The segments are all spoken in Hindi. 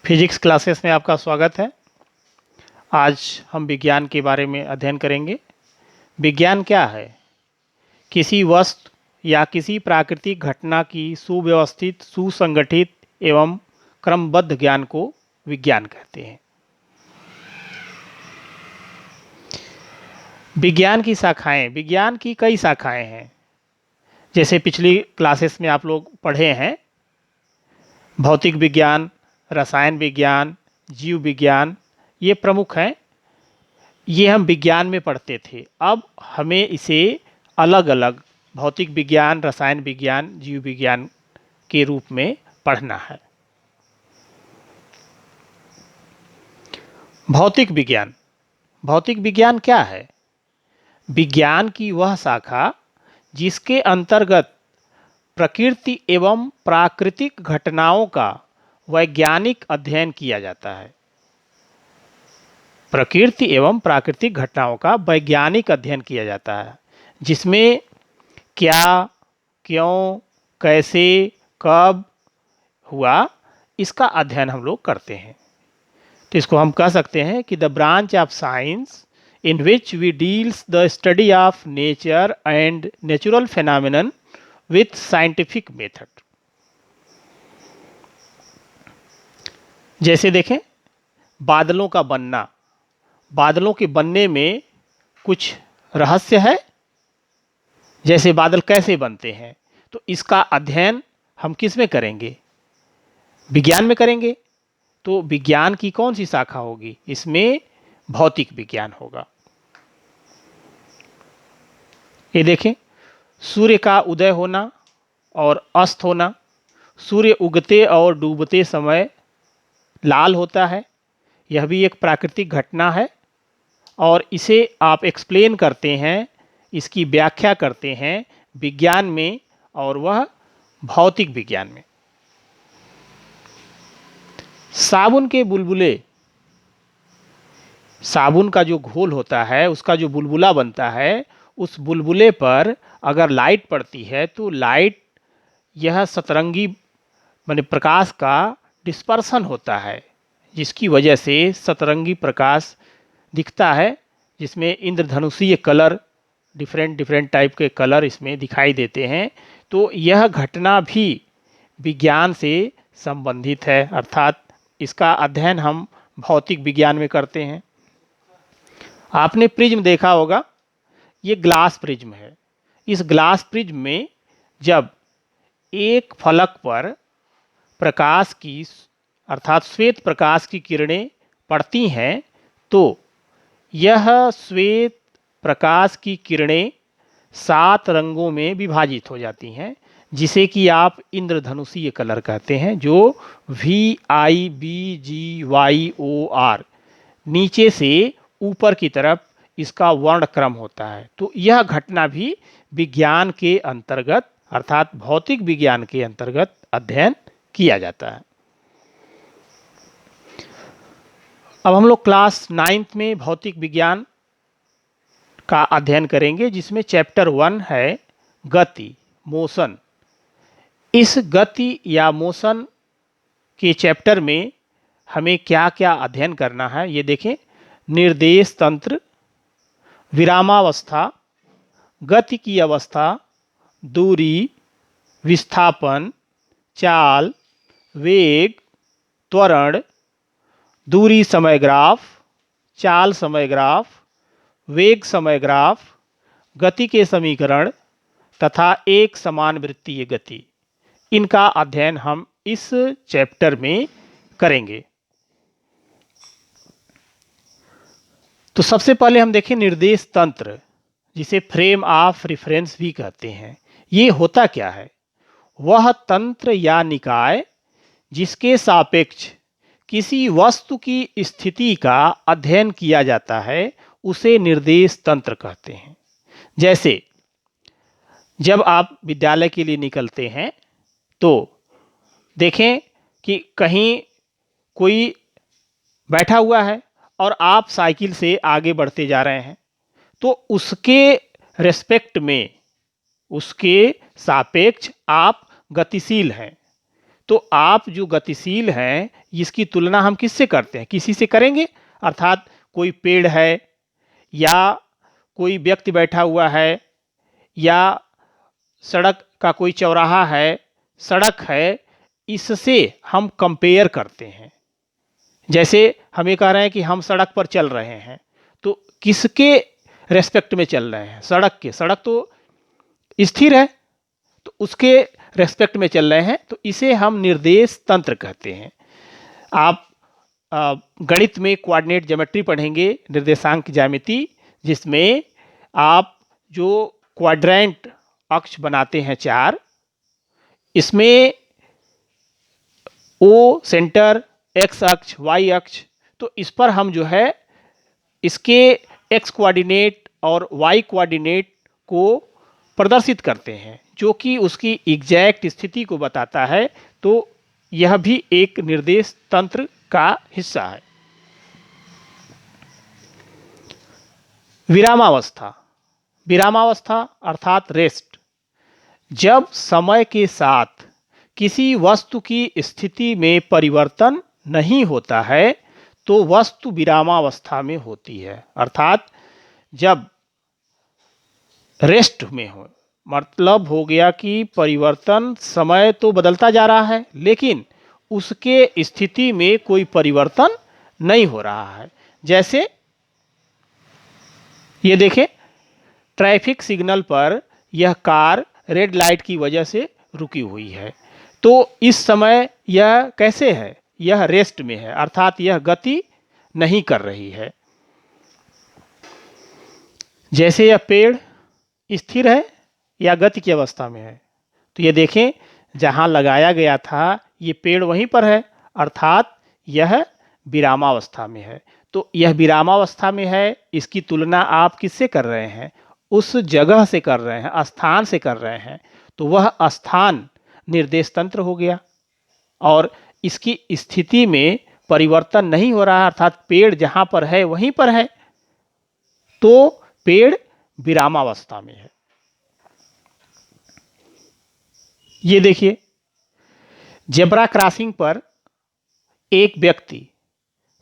फिजिक्स क्लासेस में आपका स्वागत है। आज हम विज्ञान के बारे में अध्ययन करेंगे। विज्ञान क्या है? किसी वस्तु या किसी प्राकृतिक घटना की सुव्यवस्थित, सुसंगठित एवं क्रमबद्ध ज्ञान को विज्ञान कहते हैं। विज्ञान की शाखाएं, विज्ञान की कई शाखाएं हैं। जैसे पिछली क्लासेस में आप लोग पढ़े हैं, भौतिक विज्ञान, रसायन विज्ञान, जीव विज्ञान, ये प्रमुख हैं। ये हम विज्ञान में पढ़ते थे। अब हमें इसे अलग अलग भौतिक विज्ञान, रसायन विज्ञान, जीव विज्ञान के रूप में पढ़ना है। भौतिक विज्ञान, भौतिक विज्ञान क्या है? विज्ञान की वह शाखा जिसके अंतर्गत प्रकृति एवं प्राकृतिक घटनाओं का वैज्ञानिक अध्ययन किया जाता है। प्रकृति एवं प्राकृतिक घटनाओं का वैज्ञानिक अध्ययन किया जाता है, जिसमें क्या, क्यों, कैसे, कब हुआ, इसका अध्ययन हम लोग करते हैं। तो इसको हम कह सकते हैं कि the branch of science in which we deals the study of nature and natural phenomenon with scientific method. जैसे देखें, बादलों का बनना, बादलों के बनने में कुछ रहस्य है। जैसे बादल कैसे बनते हैं, तो इसका अध्ययन हम किस में करेंगे? विज्ञान में करेंगे। तो विज्ञान की कौन सी शाखा होगी? इसमें भौतिक विज्ञान होगा। ये देखें, सूर्य का उदय होना और अस्त होना। सूर्य उगते और डूबते समय लाल होता है, यह भी एक प्राकृतिक घटना है और इसे आप एक्सप्लेन करते हैं, इसकी व्याख्या करते हैं विज्ञान में, और वह भौतिक विज्ञान में। साबुन के बुलबुले, साबुन का जो घोल होता है, उसका जो बुलबुला बनता है, उस बुलबुले पर अगर लाइट पड़ती है तो लाइट, यह सतरंगी माने प्रकाश का डिस्पर्सन होता है, जिसकी वजह से सतरंगी प्रकाश दिखता है, जिसमें इंद्रधनुषीय कलर, डिफरेंट टाइप के कलर इसमें दिखाई देते हैं। तो यह घटना भी विज्ञान से संबंधित है, अर्थात इसका अध्ययन हम भौतिक विज्ञान में करते हैं। आपने प्रिज्म देखा होगा, ये ग्लास प्रिज्म है। इस ग्लास प्रिज्म में जब एक फलक पर प्रकाश की, अर्थात श्वेत प्रकाश की किरणें पड़ती हैं, तो यह श्वेत प्रकाश की किरणें 7 रंगों में विभाजित हो जाती हैं, जिसे कि आप इंद्रधनुषीय कलर कहते हैं, जो VIBGYOR, नीचे से ऊपर की तरफ इसका वर्ण क्रम होता है। तो यह घटना भी विज्ञान के अंतर्गत, अर्थात भौतिक विज्ञान के अंतर्गत अध्ययन किया जाता है। अब हम लोग क्लास 9th में भौतिक विज्ञान का अध्ययन करेंगे, जिसमें चैप्टर 1 है गति, मोशन। इस गति या मोशन के चैप्टर में हमें क्या क्या अध्ययन करना है, ये देखें। निर्देश तंत्र, विरामावस्था, गति की अवस्था, दूरी, विस्थापन, चाल, वेग, त्वरण, दूरी समय ग्राफ, चाल समय ग्राफ, वेग समय ग्राफ, गति के समीकरण तथा एक समान वृत्तीय गति, इनका अध्ययन हम इस चैप्टर में करेंगे। तो सबसे पहले हम देखें निर्देश तंत्र, जिसे फ्रेम ऑफ रेफरेंस भी कहते हैं। ये होता क्या है? वह तंत्र या निकाय जिसके सापेक्ष किसी वस्तु की स्थिति का अध्ययन किया जाता है, उसे निर्देश तंत्र कहते हैं। जैसे जब आप विद्यालय के लिए निकलते हैं, तो देखें कि कहीं कोई बैठा हुआ है और आप साइकिल से आगे बढ़ते जा रहे हैं, तो उसके रेस्पेक्ट में, उसके सापेक्ष आप गतिशील हैं। तो आप जो गतिशील हैं इसकी तुलना हम किससे करते हैं? किसी से करेंगे। अर्थात कोई पेड़ है या कोई व्यक्ति बैठा हुआ है या सड़क का कोई चौराहा है, सड़क है, इससे हम कंपेयर करते हैं। जैसे हम ये कह रहे हैं कि हम सड़क पर चल रहे हैं, तो किसके रेस्पेक्ट में चल रहे हैं? सड़क के। सड़क तो स्थिर है, तो उसके रेस्पेक्ट में चल रहे हैं, तो इसे हम निर्देश तंत्र कहते हैं। आप गणित में कोऑर्डिनेट ज्योमेट्री पढ़ेंगे, निर्देशांक ज्यामिति, जिसमें आप जो क्वाड्रेंट अक्ष बनाते हैं 4, इसमें ओ सेंटर, एक्स अक्ष, वाई अक्ष, तो इस पर हम जो है इसके एक्स कोऑर्डिनेट और वाई कोऑर्डिनेट को प्रदर्शित करते हैं, जो कि उसकी एग्जैक्ट स्थिति को बताता है। तो यह भी एक निर्देश तंत्र का हिस्सा है। विरामावस्था। विरामावस्था अर्थात रेस्ट। जब समय के साथ किसी वस्तु की स्थिति में परिवर्तन नहीं होता है तो वस्तु विरामावस्था में होती है। अर्थात जब रेस्ट में हो, मतलब हो गया कि परिवर्तन, समय तो बदलता जा रहा है लेकिन उसके स्थिति में कोई परिवर्तन नहीं हो रहा है। जैसे ये देखें, ट्रैफिक सिग्नल पर यह कार रेड लाइट की वजह से रुकी हुई है, तो इस समय यह कैसे है? यह रेस्ट में है, अर्थात यह गति नहीं कर रही है। जैसे यह पेड़ स्थिर है या गति की अवस्था में है, तो ये देखें, जहां लगाया गया था ये पेड़ वहीं पर है, अर्थात यह विरामावस्था में है। तो यह विरामावस्था में है, इसकी तुलना आप किससे कर रहे हैं? उस जगह से कर रहे हैं, स्थान से कर रहे हैं, तो वह स्थान निर्देश तंत्र हो गया। और इसकी स्थिति में परिवर्तन नहीं हो रहा, अर्थात पेड़ जहां पर है वहीं पर है, तो पेड़ विरामावस्था में है। ये देखिए, जेब्रा क्रॉसिंग पर एक व्यक्ति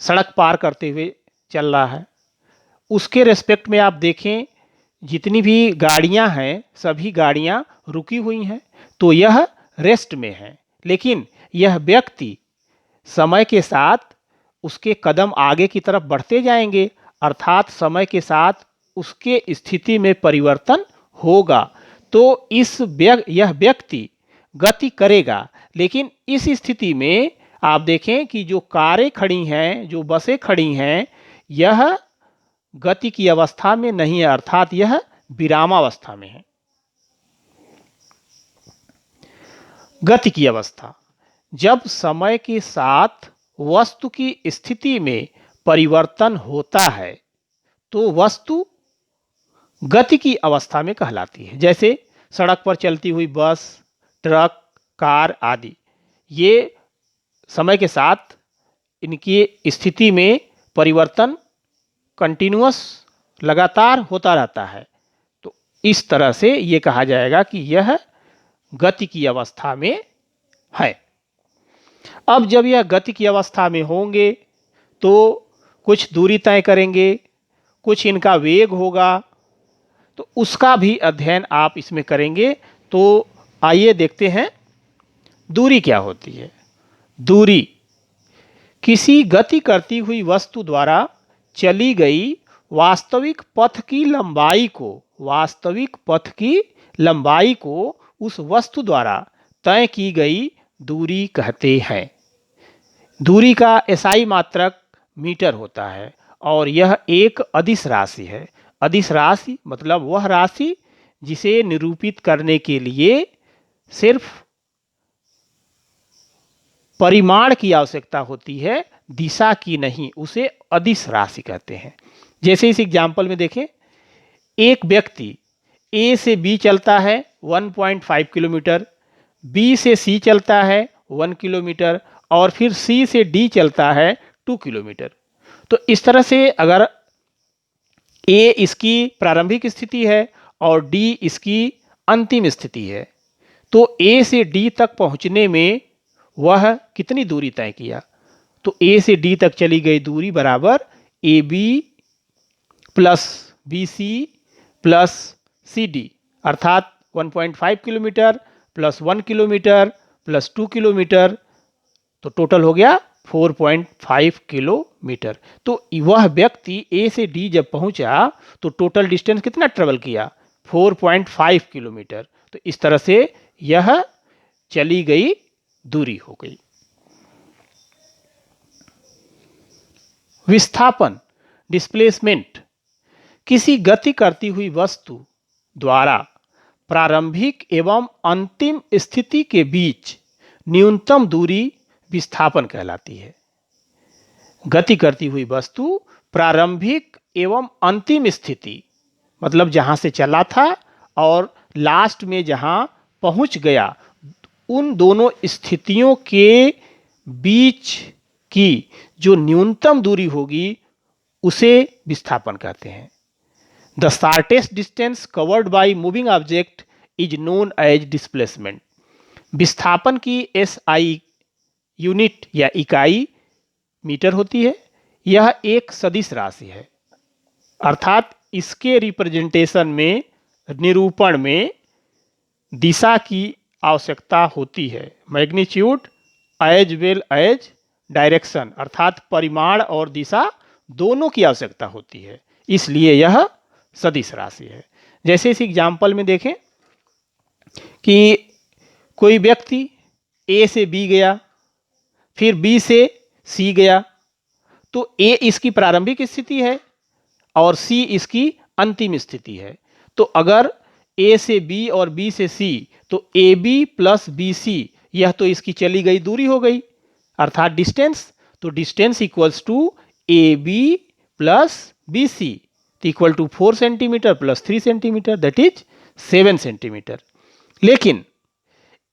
सड़क पार करते हुए चल रहा है, उसके रेस्पेक्ट में आप देखें जितनी भी गाड़ियां हैं सभी गाड़ियां रुकी हुई हैं, तो यह रेस्ट में है। लेकिन यह व्यक्ति समय के साथ उसके कदम आगे की तरफ बढ़ते जाएंगे, अर्थात समय के साथ उसके स्थिति में परिवर्तन होगा। तो यह व्यक्ति गति करेगा, लेकिन इस स्थिति में आप देखें कि जो कारें खड़ी हैं, जो बसें खड़ी हैं, यह गति की अवस्था में नहीं है, अर्थात यह विरामावस्था में है। गति की अवस्था। जब समय के साथ वस्तु की स्थिति में परिवर्तन होता है तो वस्तु गति की अवस्था में कहलाती है। जैसे सड़क पर चलती हुई बस, ट्रक, कार आदि, ये समय के साथ इनकी स्थिति में परिवर्तन कंटिन्यूअस लगातार होता रहता है, तो इस तरह से ये कहा जाएगा कि यह गति की अवस्था में है। अब जब यह गति की अवस्था में होंगे तो कुछ दूरी तय करेंगे, कुछ इनका वेग होगा, तो उसका भी अध्ययन आप इसमें करेंगे। तो आइए देखते हैं दूरी क्या होती है। दूरी किसी गति करती हुई वस्तु द्वारा चली गई वास्तविक पथ की लंबाई को उस वस्तु द्वारा तय की गई दूरी कहते हैं। दूरी का एसआई मात्रक मीटर होता है और यह एक अदिश राशि है। अदिश राशि मतलब वह राशि जिसे निरूपित करने के लिए सिर्फ परिमाण की आवश्यकता होती है, दिशा की नहीं, उसे अदिश राशि कहते हैं। जैसे इस एग्जाम्पल में देखें, एक व्यक्ति ए से बी चलता है 1.5 किलोमीटर, बी से सी चलता है 1 किलोमीटर और फिर सी से डी चलता है 2 किलोमीटर। तो इस तरह से अगर ए इसकी प्रारंभिक स्थिति है और डी इसकी अंतिम स्थिति है, तो ए से डी तक पहुंचने में वह कितनी दूरी तय किया? तो ए से डी तक चली गई दूरी बराबर A B plus B C plus C D, अर्थात 1.5 kilometre plus 1 kilometre plus 2 kilometre, तो टोटल हो गया 4.5 किलोमीटर। तो वह व्यक्ति ए से डी जब पहुंचा तो टोटल डिस्टेंस कितना ट्रेवल किया? 4.5 किलोमीटर। तो इस तरह से यह चली गई दूरी हो गई। विस्थापन डिस्प्लेसमेंट किसी गति करती हुई वस्तु द्वारा प्रारंभिक एवं अंतिम स्थिति के बीच न्यूनतम दूरी विस्थापन कहलाती है। गति करती हुई वस्तु प्रारंभिक एवं अंतिम स्थिति, मतलब जहां से चला था और लास्ट में जहां पहुंच गया, उन दोनों स्थितियों के बीच की जो न्यूनतम दूरी होगी उसे विस्थापन कहते हैं। The shortest distance covered by moving object is known as displacement. विस्थापन की एसआई यूनिट या इकाई मीटर होती है। यह एक सदिश राशि है, अर्थात इसके रिप्रेजेंटेशन में, निरूपण में दिशा की आवश्यकता होती है। Magnitude as well as direction, अर्थात परिमाण और दिशा दोनों की आवश्यकता होती है, इसलिए यह सदिश राशि है। जैसे इस एग्जाम्पल में देखें कि कोई व्यक्ति ए से बी गया, फिर बी से सी गया, तो ए इसकी प्रारंभिक स्थिति है और सी इसकी अंतिम स्थिति है। तो अगर ए से बी और बी से सी, तो A B plus B C, यह तो इसकी चली गई दूरी हो गई, अर्थात डिस्टेंस। तो distance equals to A B plus B C equal to 4 centimetre plus 3 centimetre, that is 7 centimetre. लेकिन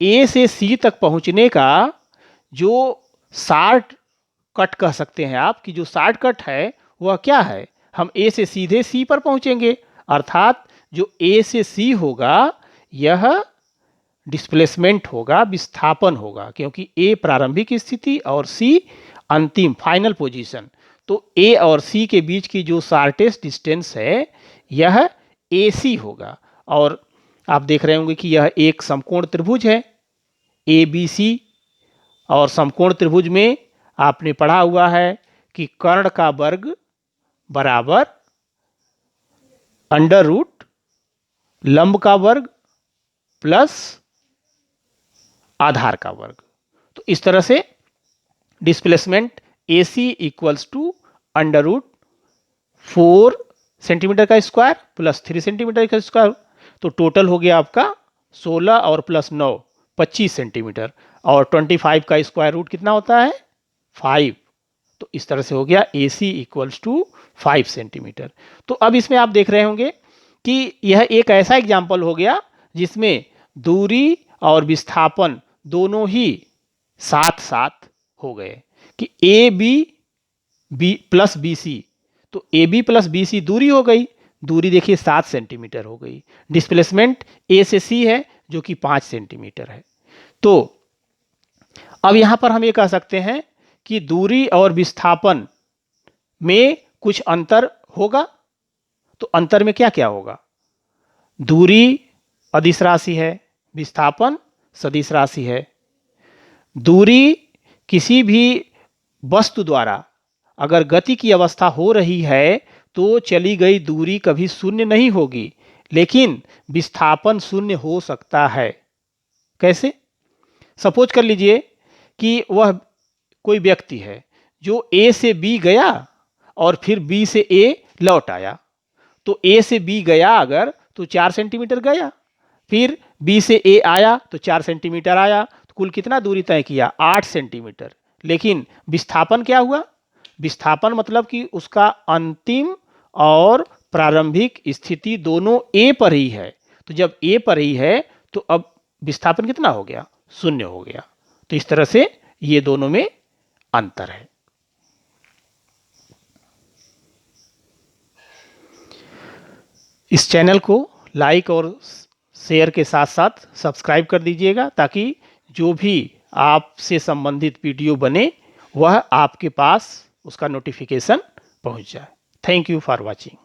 ए से सी तक पहुंचने का जो शॉर्ट कट कह सकते हैं आप, कि जो शॉर्ट कट है वह क्या है? हम ए से सीधे सी पर पहुंचेंगे, अर्थात जो ए से सी होगा यह डिस्प्लेसमेंट होगा, विस्थापन होगा, क्योंकि ए प्रारंभिक स्थिति और सी अंतिम फाइनल पोजीशन। तो ए और सी के बीच की जो शॉर्टेस्ट डिस्टेंस है यह ए सी होगा। और आप देख रहे होंगे कि यह एक समकोण त्रिभुज है ए बी सी, और समकोण त्रिभुज में आपने पढ़ा हुआ है कि कर्ण का वर्ग बराबर अंडर रूट लंब का वर्ग प्लस आधार का वर्ग। तो इस तरह से displacement A C equals to under root 4 centimetre का स्क्वायर प्लस 3 सेंटीमीटर का स्क्वायर, तो टोटल हो गया आपका 16 और प्लस 9 25 सेंटीमीटर, और 25 का स्क्वायर रूट कितना होता है? 5। तो इस तरह से हो गया ए सी इक्वल्स टू 5 सेंटीमीटर। तो अब इसमें आप देख रहे होंगे कि यह एक ऐसा एग्जाम्पल हो गया जिसमें दूरी और विस्थापन दोनों ही साथ साथ हो गए, कि A B plus B C, तो A B plus B C दूरी हो गई, दूरी देखिए 7 सेंटीमीटर हो गई। डिस्प्लेसमेंट ए से सी है जो कि 5 सेंटीमीटर है। तो अब यहां पर हम ये कह सकते हैं कि दूरी और विस्थापन में कुछ अंतर होगा। तो अंतर में क्या क्या होगा? दूरी अदिश राशि है, विस्थापन सदिश राशि है। दूरी किसी भी वस्तु द्वारा अगर गति की अवस्था हो रही है तो चली गई दूरी कभी शून्य नहीं होगी, लेकिन विस्थापन शून्य हो सकता है। कैसे? सपोज कर लीजिए कि वह कोई व्यक्ति है जो ए से बी गया और फिर बी से ए लौट आया। तो ए से बी गया अगर तो 4 सेंटीमीटर गया, फिर बी से ए आया तो 4 सेंटीमीटर आया, तो कुल कितना दूरी तय किया? 8 सेंटीमीटर। लेकिन विस्थापन क्या हुआ? विस्थापन मतलब कि उसका अंतिम और प्रारंभिक स्थिति दोनों ए पर ही है। तो जब ए पर ही है तो अब विस्थापन कितना हो गया? शून्य हो गया। तो इस तरह से ये दोनों में अंतर है। इस चैनल को लाइक और शेयर के साथ साथ सब्सक्राइब कर दीजिएगा, ताकि जो भी आपसे संबंधित वीडियो बने वह आपके पास उसका नोटिफिकेशन पहुंच जाए। Thank you for watching.